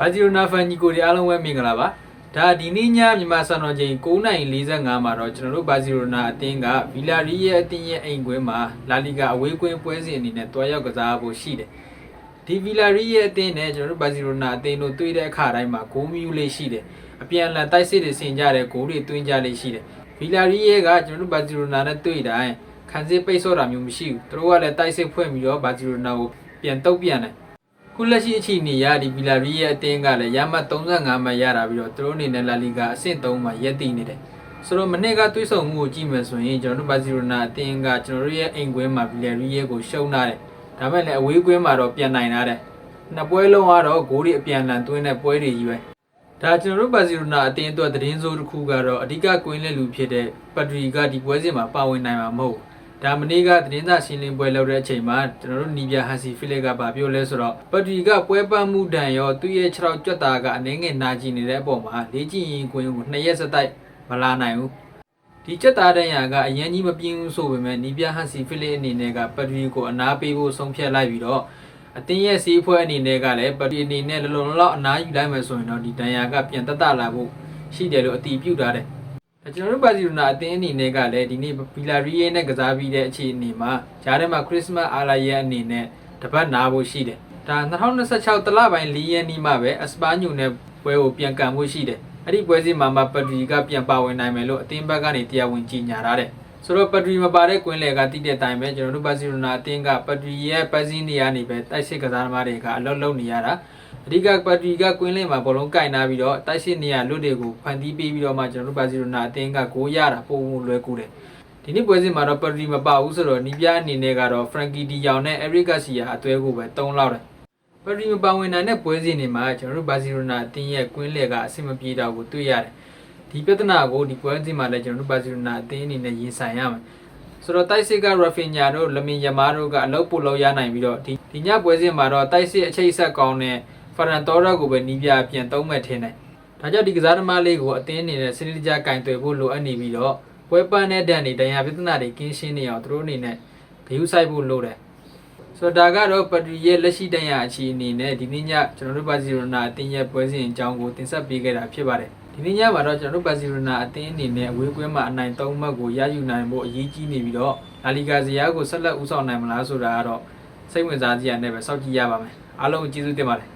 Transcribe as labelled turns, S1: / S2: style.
S1: ဘာစီလိုနာဖန်ကြီးကိုဒီအားလုံးပဲမင်္ဂလာပါဒါဒီနေ့ညမြန်မာစံတော်ချိန်9:45မှာတော့ကျွန်တော်တို့ဘာစီလိုနာအသင်းကဗီလာရီရဲ့အသင်းရဲ့အိမ်ကွင်းမှာလာလီဂါအဝေးကွင်းပွဲစဉ်အနေနဲ့တွားရောက်ကစားဖို့ရှိတယ်ဒီဗီလာရီရဲ့အသင်းနဲ့ကျွန်တော်တို့ဘာစီလိုနာအသင်းတို့တွေ့တဲ့အခါတိုင်းမှာဂိုးမီယူလေးရှိတယ်အပြန်အလှန်တိုက်စစ်တွေဆင်ကြတဲ့ဂိုးတွေသွင်းကြလေးရှိတယ်ဗီလာရီရဲ့ကကျွန်တော်တို့ဘာစီလိုနာနဲ့တွေ့တိုင်းခံစစ်ပိတ်ဆို့တာမျိုးမရှိဘူးသူတို့ကလည်းတိုက်စစ်ဖွင့်ပြီးတော့ဘာစီလိုနာကိုပြန်တုတ်ပြန်တယ်ခုလက်ရှိအခြေအနေရဒီဗီလာရီရဲ့အသင်းကလည်းရမှတ်35မှတ်ရတာပြီးတော့သူတို့အနေနဲ့လာလီဂါအဆင့်3မှာရပ်တည်နေတယ်ဆိုတော့မနေ့ကတွေးဆုံမှုကိုကြည့်မယ်ဆိုရင်ကျွန်တော်တို့ဘာစီလိုနာအသင်းကကျွန်တော်တို့ရဲ့အိမ်ကွင်းမှာဗီလာရီရဲ့ကိုရှုံးထားတယ်ဒါပေမဲ့လည်းအဝေးကွင်းမှာတော့ပြန်နိုင်လာတယ်နှစ်ပွဲလုံးကတော့ဂိုးတွေအပြန်အလှန်သွင်းတဲ့ပွဲတွေကြီးပဲဒါကျွန်တော်တို့ဘာစီလိုနာအသင်းအတွက်သတင်းစိုးတစ်ခုကတော့အဓိကကွင်းလက်လူဖြစ်တဲ့ပတ်ဒရီကဒီပွဲစဉ်မှာပါဝင်နိုင်မှာမဟုတ်ဒါမနေ့ကသတင်းစာရှင်းလင်းပွဲလုပ်တဲ့အချိန်မှာကျွန်တော်တို့နီပြဟန်စီဖီလစ်ကဗာပြောလဲဆိုတော့ပတ်ဒရီကပွဲပန်းမှုတန်ရောသူ့ရဲ့ခြေထောက်ကြွက်သားကအနှဲငယ်နာကျင်နေတဲ့အပေါ်မှာလေ့ကျင့်ရင်ကွင်းကို2ရက်ဆက်တိုက်မလာနိုင်ဘူးဒီကြွက်သားတန်ရာကအရင်ကြီးမပြင်းဘူးဆိုပေမဲ့နီပြဟန်စီဖီလစ်အနေနဲ့ကပတ်ဒရီကိုအနာပေးဖို့ဆုံးဖြတ်လိုက်ပြီးတော့အတင်းရဲ့စီးဖွဲ့အနေနဲ့ကလည်းပတ်ဒရီအနေနဲ့လုံလောက်အနာယူလိုက်မယ်ဆိုရင်တော့ဒီတန်ရာကပြန်တက်လာဖို့ရှိတယ်လို့အတီးပြုထားတယ်ကျွန်တော်တို့ဘာစီလိုနာအသင်းအနေနဲ့ကလည်းဒီနေ့ဗီလာရီယေနဲ့ကစားပြီးတဲ့အခြေအနေမှာဂျားထဲမှာခရစ်စမတ်အားလာရဲ့အနေနဲ့တပတ်နာဖို့ရှိတယ်ဒါ2026တလပိုင်း4ရက်နေ့မှပဲအစပါညိုနဲ့ပွဲကိုပြန်ကန်ဖို့ရှိတယ်အဲ့ဒီပွဲစဉ်မှာမှပတ်ဒရီကပြန်ပါဝင်နိုင်မယ်လို့အသင်းဘက်ကနေတရားဝင်ကြေညာထားတယ်ဆိုတော့ပတ်ဒရီမပါတဲ့ကွင်းလယ်ကတိတဲ့အတိုင်းပဲကျွန်တော်တို့ဘာစီလိုနာအသင်းကပတ်ဒရီရဲ့ပတ်စင်းနေရာနေပဲတိုက်စစ်ကစားသမားတွေကအလုံးလုံးနေရတာအဓိကပတ်ဒရီကကွင်းလင်းမှာဘောလုံးကင်နာပြီးတော့တိုက်စစ်နေရလွတ်တွေကိုဖန်တီးပေးပြီးတော့မှကျွန်တော်တို့ဘာစီလိုနာအသင်းကဂိုးရတာပုံမှုလွယ်ကူတယ်ဒီနေ့ပွဲစဉ်မှာတော့ပတ်ဒရီမပါဘူးဆိုတော့နီးပြအနေနဲ့ကတော့ဖရန်ကီဒီယောင်နဲ့အရစ်ဂါစီယာအသွဲကိုပဲတုံးလောက်တယ်ပတ်ဒရီမပါဝင်နိုင်တဲ့ပွဲစဉ်တွေမှာကျွန်တော်တို့ဘာစီလိုနာအသင်းရဲ့ကွင်းလယ်ကအဆင်မပြေတာကိုတွေ့ရတယ်ဒီပြဿနာကိုဒီပွဲစဉ်မှာလည်းကျွန်တော်တို့ဘာစီလိုနာအသင်းအနေနဲ့ရင်ဆိုင်ရမယ်ဆိုတော့တိုက်စစ်ကရာဖင်ညာတို့လမင်ယမားတို့ကအလုပ်ပို့လို့ရနိုင်ပြီးတော့ဒီညပွဲစဉ်မှာတော့တိုက်စစ်အခြေဆက်ကောင်းတဲ့ဖရန်တော်ရာကိုပဲနီးပြပြန်သုံးမဲ့ထင်းတယ်ဒါကြောင့်ဒီကစားသမားလေးကိုအသင်းအနေနဲ့စနစ်တကျကင်တွယ်ဖို့လိုအပ်နေပြီးတော့ပွဲပန်းတဲ့ဒဏ်တွေဒဏ်ရာပြဿနာတွေကင်းရှင်းနေအောင်သူတို့အနေနဲ့ဂရုစိုက်ဖို့လိုတယ်ဆိုတော့ဒါကတော့ပတ်ဒရီရဲ့လက်ရှိဒဏ်ရာအခြေအနေနဲ့ဒီနေ့ညကျွန်တော်တို့ဘာစီလိုနာအသင်းရဲ့ပွဲစဉ်အကြောင်းကိုတင်ဆက်ပေးခဲ့တာဖြစ်ပါတယ်ဒီနေ့ညမှာတော့ကျွန်တော်တို့ဘာစီလိုနာအသင်းအနေနဲ့အဝေးကွင်းမှာအနိုင်3မှတ်ကိုရယူနိုင်ဖို့အရေးကြီးနေပြီးတော့လာလီဂါဇယားကိုဆက်လက်ဦးဆောင်နိုင်မလားဆိုတာကတော့စိတ်ဝင်စားစရာနဲ့ပဲစောင့်ကြည့်ရပါမယ်အားလုံးကျေးဇူးတင်ပါတယ်